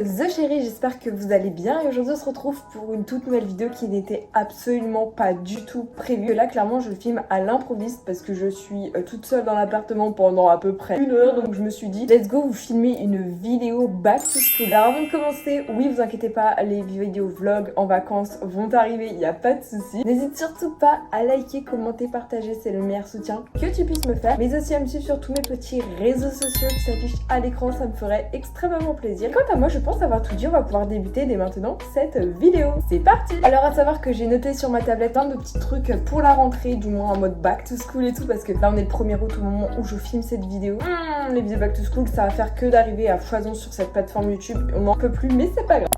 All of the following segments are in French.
The Chérie, j'espère que vous allez bien et aujourd'hui on se retrouve pour une toute nouvelle vidéo qui n'était absolument pas du tout prévue. Là clairement je filme à l'improviste parce que je suis toute seule dans l'appartement pendant à peu près 1 heure, donc je me suis dit let's go vous filmer une vidéo back to school. Alors avant de commencer, oui vous inquiétez pas, les vidéos vlogs en vacances vont arriver, il n'y a pas de souci. N'hésite surtout pas à liker, commenter, partager, c'est le meilleur soutien que tu puisses me faire, mais aussi à me suivre sur tous mes petits réseaux sociaux qui s'affichent à l'écran, ça me ferait extrêmement plaisir. Quant à moi, je pense avoir tout dit, on va pouvoir débuter dès maintenant cette vidéo. C'est parti! Alors à savoir que j'ai noté sur ma tablette plein de petits trucs pour la rentrée, du moins en mode back to school et tout, parce que là on est le 1er août au moment où je filme cette vidéo. Les vidéos back to school, ça va faire que d'arriver à foison sur cette plateforme YouTube, on n'en peut plus, mais c'est pas grave.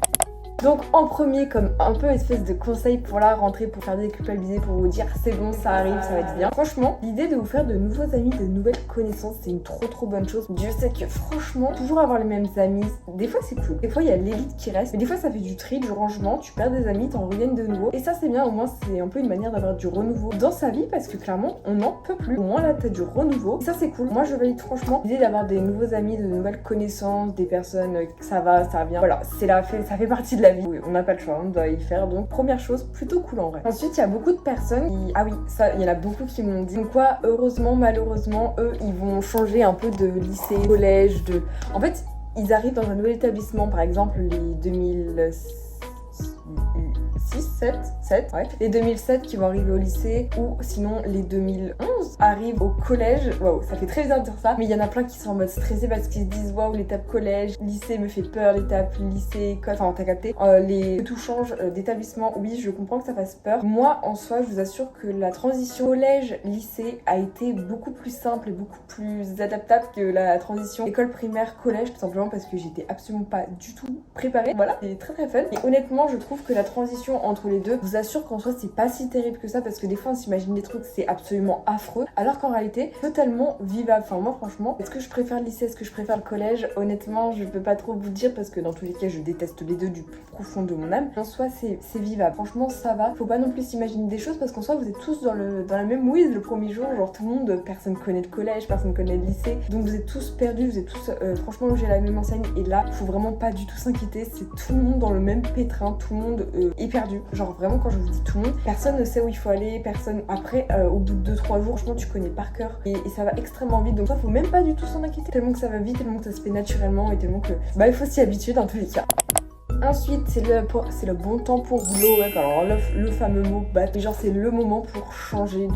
Donc en premier, comme un peu espèce de conseil pour la rentrée, pour faire déculpabiliser, pour vous dire c'est bon, ça arrive, ça va être bien. Franchement, l'idée de vous faire de nouveaux amis, de nouvelles connaissances, c'est une trop bonne chose. Dieu sait que franchement, toujours avoir les mêmes amis, des fois c'est cool. Des fois il y a l'élite qui reste, mais des fois ça fait du tri, du rangement, tu perds des amis, t'en reviennes de nouveau. Et ça c'est bien, au moins c'est un peu une manière d'avoir du renouveau dans sa vie parce que clairement on n'en peut plus. Au moins là t'as du renouveau. Et ça c'est cool. Moi je valide franchement l'idée d'avoir des nouveaux amis, de nouvelles connaissances, des personnes que ça va bien. Voilà, ça fait partie de la vie. Oui, on n'a pas le choix, on doit y faire. Donc première chose, plutôt cool en vrai. Ensuite, il y a beaucoup de personnes qui... Ah oui, ça, il y en a beaucoup qui m'ont dit. Donc quoi, heureusement, malheureusement, eux, ils vont changer un peu de lycée, collège, de... En fait, ils arrivent dans un nouvel établissement, par exemple, les 7, ouais. Les 2007 qui vont arriver au lycée, ou sinon les 2011 arrivent au collège. Waouh, ça fait très bizarre de dire ça, mais il y en a plein qui sont en mode stressé parce qu'ils se disent waouh, l'étape collège, lycée me fait peur, l'étape lycée, école, enfin t'as capté. Tout change d'établissement, oui, je comprends que ça fasse peur. Moi, en soi, je vous assure que la transition collège-lycée a été beaucoup plus simple et beaucoup plus adaptable que la transition école primaire-collège, tout simplement parce que j'étais absolument pas du tout préparée. Voilà, c'est très fun. Et honnêtement, je trouve que la transition entre les deux, je vous assure qu'en soi c'est pas si terrible que ça parce que des fois on s'imagine des trucs c'est absolument affreux alors qu'en réalité totalement vivable. Enfin moi franchement, est-ce que je préfère le lycée, est-ce que je préfère le collège? Honnêtement je peux pas trop vous dire parce que dans tous les cas je déteste les deux du plus profond de mon âme. En soi c'est vivable, franchement ça va. Faut pas non plus s'imaginer des choses parce qu'en soi vous êtes tous dans la même mouise le premier jour, genre tout le monde, personne connaît le collège, personne connaît le lycée, donc vous êtes tous perdus, vous êtes tous franchement logés à la même enseigne et là faut vraiment pas du tout s'inquiéter, c'est tout le monde dans le même pétrin, tout le monde est perdu, genre vraiment quand je vous dis tout le monde, personne ne sait où il faut aller, personne après au bout de 2-3 jours franchement tu connais par cœur et ça va extrêmement vite, donc ça faut même pas du tout s'en inquiéter, tellement que ça va vite, tellement que ça se fait naturellement et tellement que il faut s'y habituer dans tous les cas. Ensuite, c'est le bon temps pour glow up. Alors le fameux mot bat, genre c'est le moment pour changer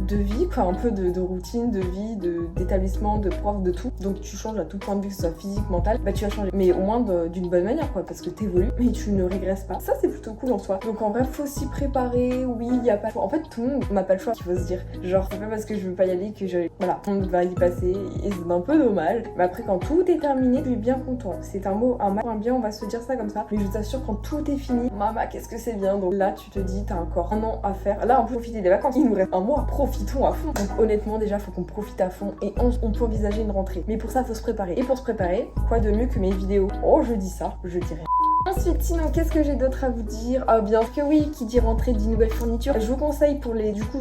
de vie, quoi, un peu de routine, de vie, d'établissement, de prof, de tout. Donc tu changes à tout point de vue, que ce soit physique, mental, bah tu vas changer. Mais au moins d'une bonne manière, quoi, parce que t'évolues, mais tu ne régresses pas. Ça c'est plutôt cool en soi. Donc en vrai, faut s'y préparer, oui, il y a pas le choix. En fait, tout le monde n'a pas le choix, il faut se dire. Genre, c'est pas parce que je veux pas y aller que voilà, on va y passer et c'est un peu dommage. Mais après, quand tout est terminé, tu es bien content. C'est un mot, un mal, un bien, on va se dire ça comme ça. Mais je t'assure, quand tout est fini, maman, qu'est-ce que c'est bien. Donc là, tu te dis, t'as encore 1 an à faire. Là, on peut profiter des vacances. Il nous reste 1 mois. Profitons à fond. Donc honnêtement, déjà, faut qu'on profite à fond et on peut envisager une rentrée. Mais pour ça, faut se préparer. Et pour se préparer, quoi de mieux que mes vidéos? Oh, je dis ça, je dirais. Ensuite, sinon, qu'est-ce que j'ai d'autre à vous dire? Ah, bien que oui, qui dit rentrée dit nouvelle fourniture. Je vous conseille pour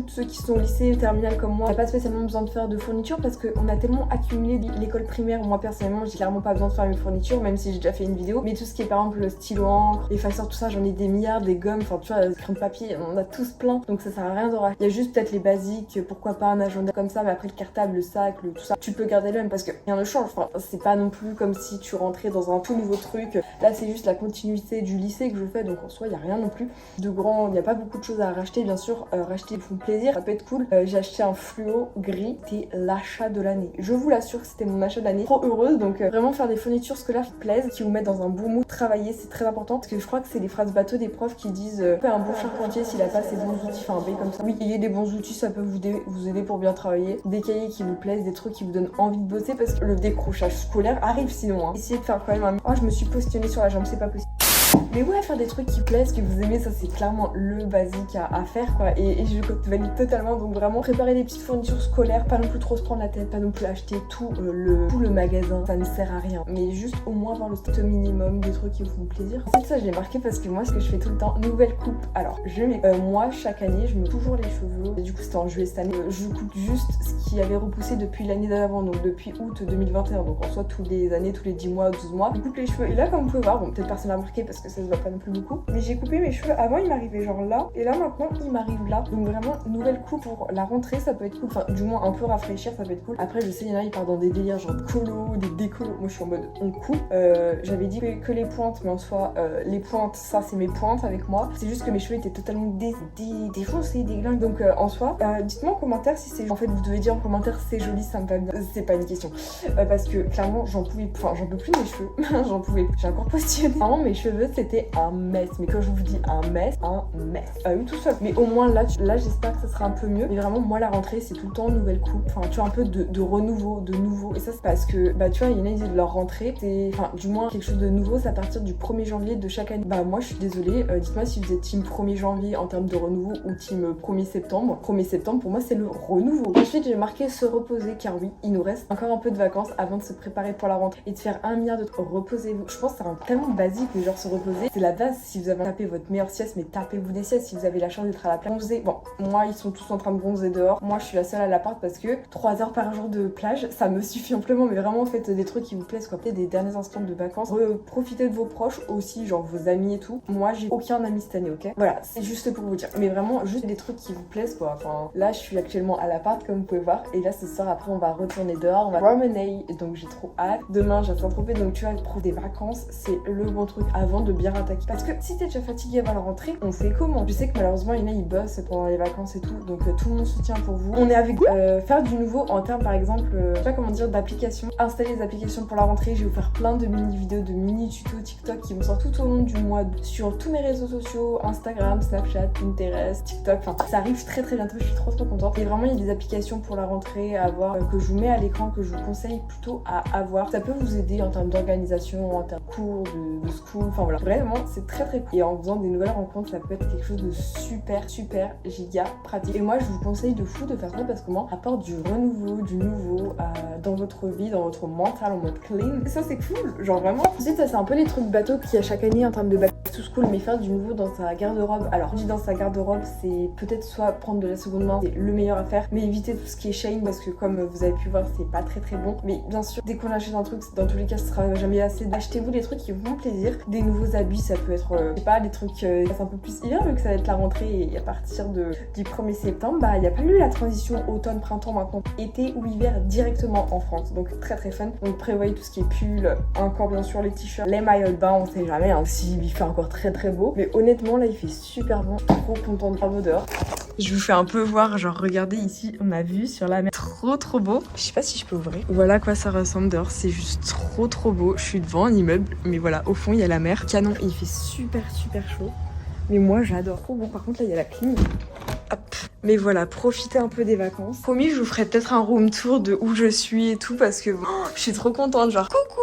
ceux qui sont au lycée, terminal comme moi, on n'a pas spécialement besoin de faire de fourniture parce qu'on a tellement accumulé l'école primaire. Moi, personnellement, j'ai clairement pas besoin de faire mes fournitures, même si j'ai déjà fait une vidéo. Mais tout ce qui est par exemple le stylo encre, les effaceurs, tout ça, j'en ai des milliards, des gommes, enfin tu vois, des crayons de papier, on a tous plein. Donc ça sert à rien d'en racheter. Il y a juste peut-être les basiques, pourquoi pas un agenda comme ça, mais après le cartable, le sac, tout ça, tu peux garder le même parce que rien ne change. Enfin, c'est pas non plus comme si tu rentrais dans un tout nouveau truc. Là, c'est juste la continuité du lycée que je fais, donc en soi il n'y a rien non plus de grand, il n'y a pas beaucoup de choses à racheter, bien sûr. Racheter font plaisir, ça peut être cool. J'ai acheté un fluo gris, c'était l'achat de l'année, je vous l'assure que c'était mon achat de l'année, trop heureuse. Donc vraiment faire des fournitures scolaires qui plaisent, qui vous mettent dans un bon mood, travailler, c'est très important parce que je crois que c'est des phrases bateaux des profs qui disent fais un bon charpentier s'il a pas ses bons outils, enfin un B comme ça. Oui, ayez des bons outils, ça peut vous aider pour bien travailler, des cahiers qui vous plaisent, des trucs qui vous donnent envie de bosser parce que le décrochage scolaire arrive sinon, hein. Essayez de faire quand même oh, je me suis postillonnée sur la jambe, c'est pas possible. Mais ouais, faire des trucs qui plaisent, que vous aimez, ça c'est clairement le basique à faire quoi. Et je valide totalement. Donc vraiment préparer des petites fournitures scolaires, pas non plus trop se prendre la tête, pas non plus acheter tout le magasin, ça ne sert à rien. Mais juste au moins avoir le strict minimum des trucs qui vous font plaisir. Ensuite ça je l'ai marqué parce que moi ce que je fais tout le temps, nouvelle coupe. Alors moi chaque année je me coupe toujours les cheveux. Et du coup c'était en juillet cette année. Je coupe juste ce qui avait repoussé depuis l'année d'avant, donc depuis août 2021. Donc en soit tous les années, tous les 10 mois, 12 mois, je coupe les cheveux. Et là comme vous pouvez voir, bon peut-être personne n'a remarqué parce que ça se voit pas non plus beaucoup, mais j'ai coupé mes cheveux. Avant ils m'arrivaient genre là, et là maintenant ils m'arrivent là. Donc vraiment nouvelle coupe pour la rentrée, ça peut être cool. Enfin du moins un peu rafraîchir, ça peut être cool. Après je sais il y en a ils partent dans des délires genre colo, des décolos. Moi je suis en mode on coupe. J'avais dit que les pointes, mais en soi les pointes ça c'est mes pointes avec moi. C'est juste que mes cheveux étaient totalement défoncés, déglingues. Donc en soi dites-moi en commentaire si c'est... En fait vous devez dire en commentaire c'est joli, ça me va bien. C'est pas une question. Parce que clairement j'en peux plus de mes cheveux. J'en pouvais plus. J'ai encore postillonné. Vraiment mes cheveux c'était un mess. Mais quand je vous dis un mess. Oui tout seul. Mais au moins là j'espère que ça sera un peu mieux. Mais vraiment moi la rentrée c'est tout le temps nouvelle coupe. Enfin tu vois un peu de renouveau, de nouveau. Et ça c'est parce que tu vois il y en a ils disent leur rentrée c'est... Enfin du moins quelque chose de nouveau c'est à partir du 1er janvier de chaque année. Moi je suis désolée. Dites-moi si vous êtes team 1er janvier en termes de renouveau ou team 1er septembre. 1er septembre pour moi c'est le renouveau. Ensuite j'ai marqué se reposer car oui il nous reste encore un peu de vacances avant de se préparer pour la rentrée et de faire 1 milliard de trucs. Reposez-vous. Je pense que c'est un tellement basique mais genre se reposer c'est la base. Si vous avez tapé votre meilleure sieste, mais tapez-vous des siestes si vous avez la chance d'être à la plage. Bronzer, bon moi ils sont tous en train de bronzer dehors. Moi je suis la seule à l'appart parce que 3 heures par jour de plage ça me suffit amplement. Mais vraiment faites des trucs qui vous plaisent quoi. Peut-être des derniers instants de vacances. Profitez de vos proches aussi, genre vos amis et tout. Moi j'ai aucun ami cette année, ok. Voilà c'est juste pour vous dire. Mais vraiment juste des trucs qui vous plaisent quoi. Enfin là je suis actuellement à l'appart comme vous pouvez voir. Et là ce soir après on va retourner dehors, on va promener. Donc j'ai trop hâte. Demain j'ai Saint-Tropez donc tu vois pour des vacances c'est le bon truc avant de bien attaquer. Parce que si t'es déjà fatigué avant la rentrée, on fait comment? Je sais que malheureusement il y en a ils bossent pendant les vacances et tout. Donc tout mon soutien pour vous. On est avec faire du nouveau en termes par exemple, je sais pas comment dire, d'applications. Installer des applications pour la rentrée. Je vais vous faire plein de mini vidéos, de mini tutos TikTok qui vont sortir tout au long du mois sur tous mes réseaux sociaux, Instagram, Snapchat, Pinterest, TikTok. Enfin ça arrive très bientôt, je suis trop contente. Et vraiment il y a des applications pour la rentrée à avoir que je vous mets à l'écran, que je vous conseille plutôt à avoir. Ça peut vous aider en termes d'organisation, en termes de cours, de school, enfin voilà. Vraiment c'est très cool. Et en faisant des nouvelles rencontres ça peut être quelque chose de super giga pratique. Et moi je vous conseille de fou de faire ça parce que moi apporte du renouveau, du nouveau dans votre vie, dans votre mental en mode clean. Et ça c'est cool, genre vraiment. Ensuite ça c'est un peu les trucs bateaux qu'il y a chaque année en termes de back to school, mais faire du nouveau dans sa garde-robe. Alors je dis dans sa garde-robe c'est peut-être soit prendre de la seconde main, c'est le meilleur à faire, mais éviter tout ce qui est Shein parce que comme vous avez pu voir c'est pas très bon. Mais bien sûr dès qu'on achète un truc dans tous les cas ce sera jamais assez. Achetez-vous des trucs qui vous font plaisir, des nouveaux habits, ça peut être je sais pas des trucs un peu plus hiver vu que ça va être la rentrée et à partir du 1er septembre il y a pas eu la transition automne-printemps maintenant été ou hiver directement en France, donc très fun. Donc prévoyez tout ce qui est pull, encore bien sûr les t-shirts, les maillots de bain, on sait jamais hein, si il fait encore très beau, mais honnêtement là il fait super bon, trop content de travaux dehors. Je vous fais un peu voir, genre regardez ici on a vu sur la mer, trop beau. Je sais pas si je peux ouvrir. Voilà à quoi ça ressemble dehors, c'est juste trop beau. Je suis devant un immeuble, mais voilà au fond il y a la mer. Canon, il fait super chaud. Mais moi j'adore. Trop bon. Par contre là il y a la clim. Hop. Mais voilà, profitez un peu des vacances. Promis, je vous ferai peut-être un room tour de où je suis et tout parce que je suis trop contente, genre coucou.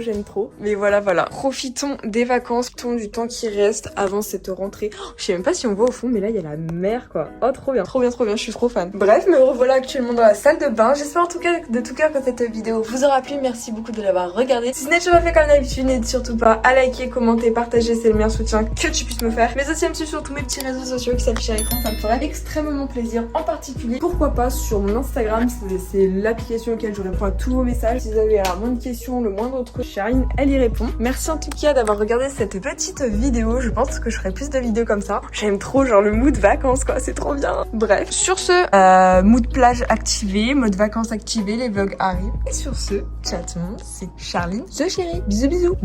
J'aime trop. Mais voilà. Profitons des vacances, profitons du temps qui reste avant cette rentrée. Je sais même pas si on voit au fond, mais là il y a la mer quoi. Oh trop bien, je suis trop fan. Bref, me revoilà actuellement dans la salle de bain. J'espère en tout cas de tout cœur que cette vidéo vous aura plu. Merci beaucoup de l'avoir regardée. Si ce n'est pas fait comme d'habitude, n'hésite surtout pas à liker, commenter, partager, c'est le meilleur soutien que tu puisses me faire. Mais aussi à me suivre sur tous mes petits réseaux sociaux qui s'affichent à l'écran, ça me ferait extrêmement plaisir. En particulier, pourquoi pas sur mon Instagram, c'est l'application auquel je réponds à tous vos messages. Si vous avez la moindre question, le moindre truc, Charline, elle y répond. Merci en tout cas d'avoir regardé cette petite vidéo. Je pense que je ferai plus de vidéos comme ça. J'aime trop genre le mood vacances quoi, c'est trop bien. Bref, sur ce, mood plage activé, mode vacances activé, les vlogs arrivent. Et sur ce, ciao tout le monde, c'est Charline, the chérie. Bisous.